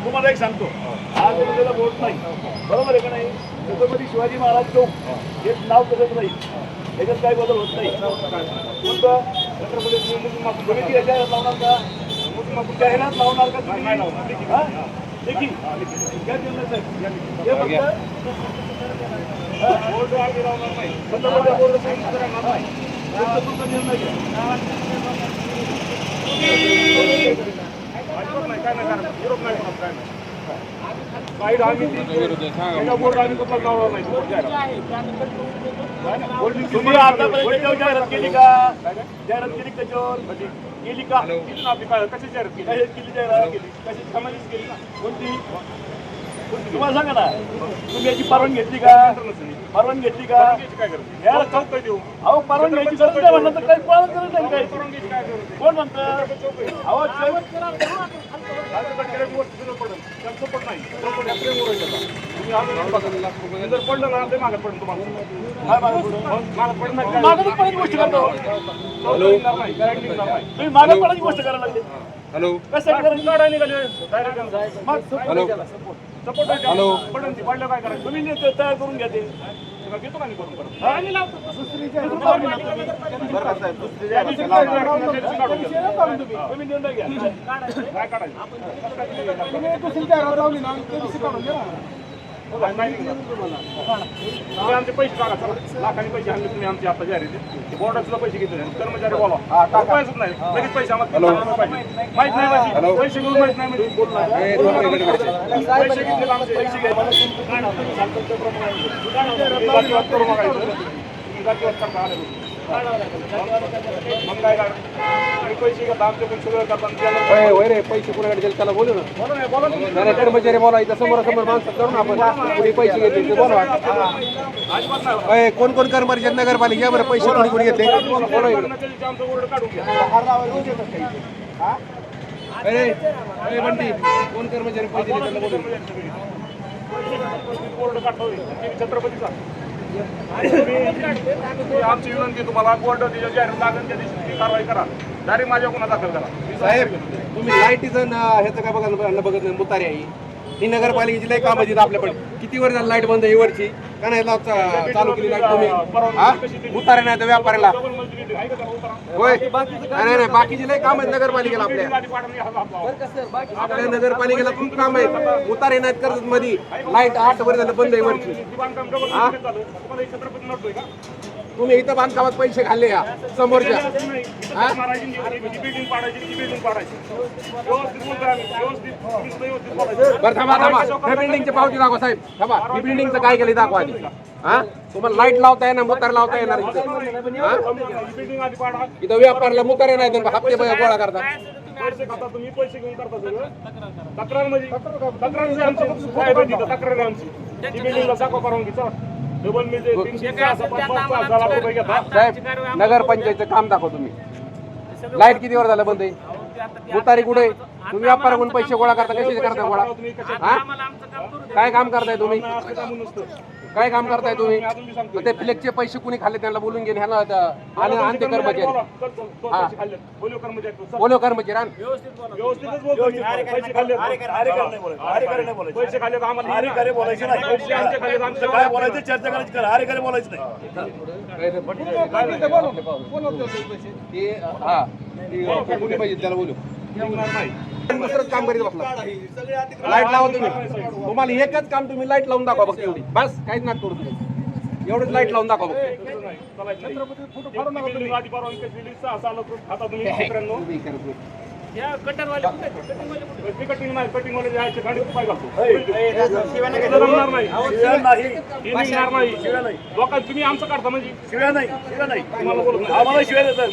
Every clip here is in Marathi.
तुम्हाला एक सांगतो, आज उद्याला वोट नाही, बरोबर आहे का नाही? छत्रपती शिवाजी महाराज चौक हे नाव कसं नाही, याच्यात काही बदल होत नाही. कोणतं छत्रपती तुम्ही याच्यात लावणार का? जाहिरात लावणार का? तुम्ही नाही लावणार. देखील काय केलं साहेब, हे फक्त बोर्ड आम्ही लावणार नाही, छत्रपती बोर्ड सांगितलं नाही. तुमचा निर्णय घ्या. काय नाही करणार, विरोध नाही करणार, काय नाही. साईड आम्ही बोर्ड आम्ही कपल लावणार नाही. तुम्ही आतापर्यंत जाहिरात केली का? जाहिरात केली त्याच्यावर केली का? केली ना आपली काय कशी जाहिरात केली? केली जाहिरात केली कशी समाजाची केली ना? कोणती तुम्हाला सांगा ना, तुम्ही याची परवानगी घेतली का? परवानगी घेतली का? यार चौक काय देऊ? अहो परवानगी घ्यायची गरज नाही म्हणलं तर काही पालन करत नाही. काही परवानगी काय कोण म्हणतं? अहो सपोर्ट नाही, जर पडलं ना ते मागत पडेल तुम्हाला. मागत पडायची गोष्ट करतो, तुम्ही मागत पडायची गोष्ट करायला लागली. हॅलो कशासाठी निघाले? सपोर्ट हॅलो पडलं काय करायचं? तुम्ही तयार करून घ्या ते घेतो का? करून तुम्ही निर्णय घ्या काय काढायचं. तुम्ही आमचे पैसे टाका, चला लाखांनी पैसे आणले तुम्ही आमचे आता जाहीर बोर्डाचे सुद्धा पैसे घेतले, कर्मचारी बोला टाकायचंच नाही, लगेच पैसे आम्हाला माहित नाही, पैसे घेऊन माहित नाही म्हणजे पैसे घेतले आमचे पैसे घ्या. जातीवाद करू नका, जातीवाद करता आले मग काय पैसे घेता आमच्याकडून सगळं करता. पैसे कुणाकडे त्याला बोलू ना, कर्मचारी बोला इथं समोरासमोर माणसं करू ना आपण. कुणी पैसे घेतले ते बोलवा. कोण कोण कर्मचारी नगरपालिका बरं पैसे कोणी कोणी घेतले बोला इकडे. बंटी कोण कर्मचारी पैसे दिले त्यांना बोलू. बोर्ड काढतो छत्रपतीचा. आमची विनंती तुम्हाला बोर्ड जाहीर लागेल त्या दिवशी कारवाई करा, डायरेक्ट माझ्या गुन्हा दाखल करा. साहेब तुम्ही लाईटीचं ह्याचं काय बघत नाही, मुतारी आहे ही नगरपालिकेची लई कामं दिली आपल्याकडे. किती वर झालं लाईट बंद ही वरची का नाही चालू केली लाईट तुम्ही? मुतारे नाही तर व्यापाऱ्याला होय. नाही नाही बाकीची लई काम आहेत नगरपालिकेला. आपल्या नगरपालिकेला खूप काम आहे. मुतारे नाहीत कर्जत मध्ये लाईट 8 वर झालं बंद आहे वरची. तुम्ही इथं बांधकामात पैसे घालले या समोरच्या बरं थांबा थांबा ह्या बिल्डिंगची पावती दाखवा साहेब. थांबा ही बिल्डिंगचं काय केलं दाखवा आधी. हा तुम्हाला लाईट लावता येणार, मुतार लावता येणार इथं. इथं व्यापारला मुतारे नाही हप्ते गोळा करतात. पैसे खाता तुम्ही, पैसे घेऊन करता सगळं. तक्रार म्हणजे तक्रार आमची बिल्डिंगला दाखवा परवानगी. साहेब नगरपंचायतचं काम दाखवा तुम्ही. लाईट किती वर झालं बंद आहे? मुतारी कुठे? तुम्ही व्यापाराकडून पैसे गोळा करता, कसे करता गोळा? हा काय काम करताय तुम्ही? काय काम करताय तुम्ही? ते फ्लेक्सचे पैसे कुणी खाल्ले त्यांना बोलून घेऊन ह्याला आणते कर्मचारी. बोलो कर्मचारी काय बोलायचं चर्चा करायची करा, अरे काय बोलायचं नाही. पाहिजे त्याला बोलू दुसरंच काम करीत बसला. लाईट लावा तुम्ही. तुम्हाला एकच काम तुम्ही लाईट लावून दाखवा बघ एवढी बस, काहीच नाही करू तुम्ही. एवढंच लाईट लावून दाखवा बघ. कटिंग नाही, कटिंग वाले जायचे गाडी पाय घालतो. लोकांना तुम्ही आमचं काढता म्हणजे शिव्या नाही, शिव्या नाही. तुम्हाला बोलत नाही, आम्हाला शिव्या देतात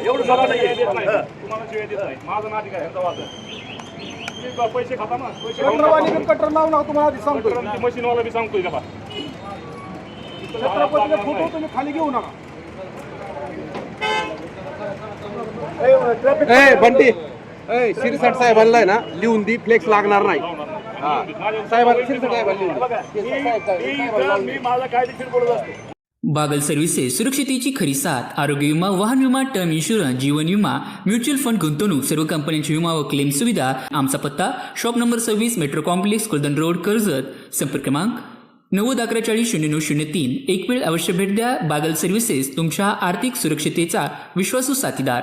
एवढं सगळं नाही देत नाही, तुम्हाला शिव्या देत नाही. माझा नादी काय ह्यांचा वाद. तुम्ही पैसे खाता ना, पैसे कटर लावू नका. तुम्हाला सांगतो मशीनवाला बी सांगतोय का फोटो तुम्ही खाली घेऊ नका. बंटी शिरसाट साहेबांना आहे ना लिहून दी, फ्लेक्स लागणार नाही. साहेबांना शिरसाट साहेबांना लिहून मी माझा कायदेशीर बोलत असतो. बागल सर्व्हिसेस सुरक्षितेची खरी साथ. आरोग्य विमा, वाहन विमा, टर्म इन्शुरन्स, जीवन विमा, म्युच्युअल फंड गुंतवणूक, सर्व कंपन्यांची विमा व क्लेम सुविधा. आमचा पत्ता shop number 26 metro complex Kuldan road Karjat. संपर्क क्रमांक 9011400903. एक वेळ अवश्य भेट द्या. बागल सर्व्हिसेस तुमच्या आर्थिक सुरक्षितेचा विश्वासू साथीदार.